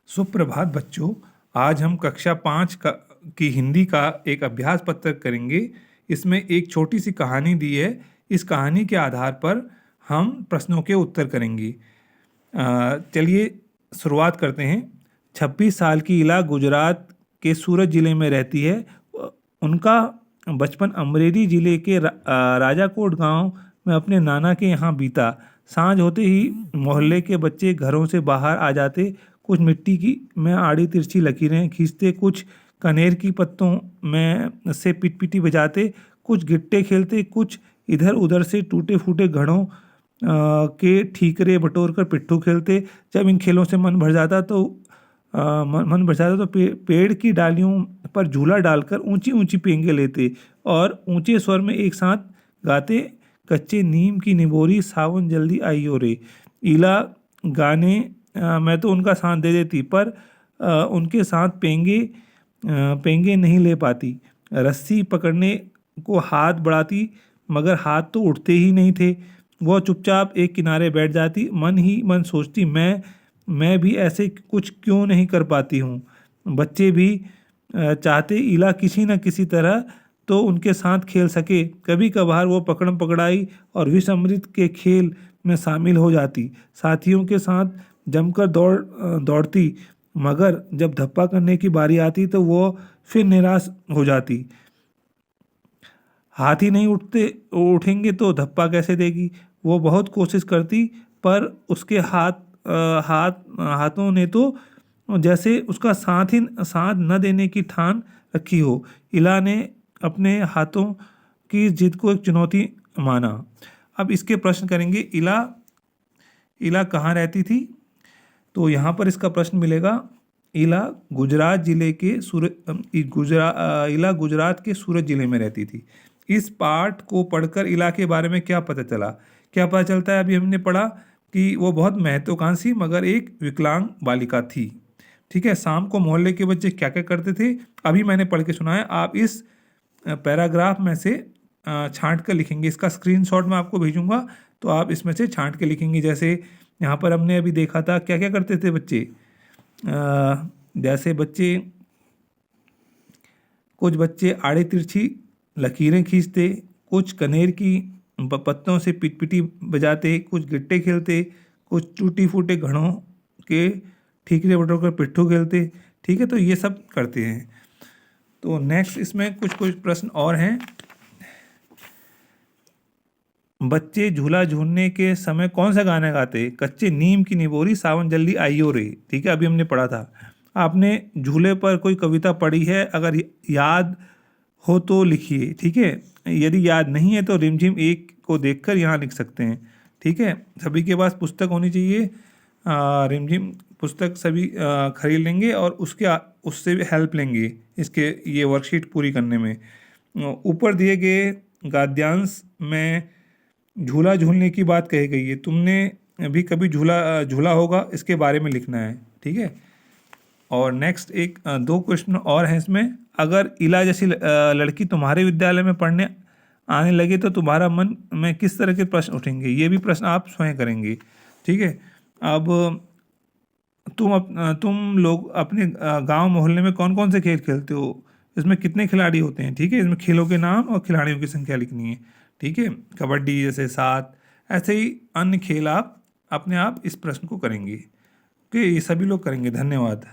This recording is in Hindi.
सुप्रभात बच्चों। आज हम कक्षा 5 की हिंदी का एक अभ्यास पत्र करेंगे। इसमें एक छोटी सी कहानी दी है। इस कहानी के आधार पर हम प्रश्नों के उत्तर करेंगे। चलिए शुरुआत करते हैं। 26 साल की इला गुजरात के सूरत ज़िले में रहती है। उनका बचपन अमरेली ज़िले के राजाकोट गांव में अपने नाना के यहाँ बीता। सांझ होते ही मोहल्ले के बच्चे घरों से बाहर आ जाते। कुछ मिट्टी की में आड़ी तिरछी लकीरें खींचते, कुछ कनेर की पत्तों में से पिटपिटी बजाते, कुछ गिट्टे खेलते, कुछ इधर उधर से टूटे फूटे घड़ों के ठीकरे बटोर कर पिट्ठू खेलते। जब इन खेलों से मन भर जाता तो पेड़ की डालियों पर झूला डालकर ऊंची ऊंची पेंगे लेते और ऊंचे स्वर में एक साथ गाते, कच्चे नीम की निबोरी सावन जल्दी आई हो रे। इला गाने मैं तो उनका साथ दे देती, पर उनके साथ पेंगे नहीं ले पाती। रस्सी पकड़ने को हाथ बढ़ाती, मगर हाथ तो उठते ही नहीं थे। वह चुपचाप एक किनारे बैठ जाती, मन ही मन सोचती, मैं भी ऐसे कुछ क्यों नहीं कर पाती हूँ। बच्चे भी चाहते इला किसी न किसी तरह तो उनके साथ खेल सके। कभी कभार वो पकड़म पकड़ाई और विष अमृत के खेल में शामिल हो जाती, साथियों के साथ जमकर दौड़ती, मगर जब धप्पा करने की बारी आती तो वो फिर निराश हो जाती। हाथ ही नहीं उठेंगे तो धप्पा कैसे देगी। वो बहुत कोशिश करती, पर उसके हाथों ने तो जैसे उसका साथ न देने की ठान रखी हो। इला ने अपने हाथों की जिद को एक चुनौती माना। अब इसके प्रश्न करेंगे। इला कहाँ रहती थी? तो यहाँ पर इसका प्रश्न मिलेगा। इला गुजरात के सूरत जिले में रहती थी। इस पाठ को पढ़कर इला के बारे में क्या पता चला? क्या पता चलता है? अभी हमने पढ़ा कि वो बहुत महत्वाकांक्षी मगर एक विकलांग बालिका थी। ठीक है। शाम को मोहल्ले के बच्चे क्या क्या करते थे, अभी मैंने पढ़ के सुनाया। आप इस पैराग्राफ में से छांट कर लिखेंगे। इसका स्क्रीनशॉट मैं आपको भेजूंगा, तो आप इसमें से छांट के लिखेंगे। जैसे यहाँ पर हमने अभी देखा था क्या क्या करते थे बच्चे। जैसे कुछ बच्चे आड़े तिरछी लकीरें खींचते, कुछ कनेर की पत्तों से पिटपिटी बजाते, कुछ गिट्टे खेलते, कुछ टूटी फूटे घड़ों के ठीकरे बटोर कर पिट्ठू खेलते। ठीक है, तो ये सब करते हैं। तो नेक्स्ट इसमें कुछ प्रश्न और हैं। बच्चे झूला झूलने के समय कौन सा गाना गाते? कच्चे नीम की निबोरी सावन जल्दी आइयो रे। ठीक है, अभी हमने पढ़ा था। आपने झूले पर कोई कविता पढ़ी है? अगर याद हो तो लिखिए। ठीक है, यदि याद नहीं है तो रिमझिम एक को देखकर यहाँ लिख सकते हैं। ठीक है, सभी के पास पुस्तक होनी चाहिए। रिमझिम पुस्तक सभी खरीद लेंगे और उससे भी हेल्प लेंगे ये वर्कशीट पूरी करने में। ऊपर दिए गए गद्यांश में झूला झूलने की बात कही गई है। तुमने भी कभी झूला होगा, इसके बारे में लिखना है। ठीक है, और नेक्स्ट दो क्वेश्चन और हैं इसमें। अगर इला जैसी लड़की तुम्हारे विद्यालय में पढ़ने आने लगे तो तुम्हारा मन में किस तरह के प्रश्न उठेंगे? ये भी प्रश्न आप स्वयं करेंगे। ठीक है, अब तुम लोग अपने गांव मोहल्ले में कौन कौन से खेल खेलते हो? इसमें कितने खिलाड़ी होते हैं? ठीक है, इसमें खेलों के नाम और खिलाड़ियों की संख्या लिखनी है। ठीक है, कबड्डी जैसे 7, ऐसे ही अन्य खेल आप अपने आप इस प्रश्न को करेंगे। ओके, ये सभी लोग करेंगे। धन्यवाद।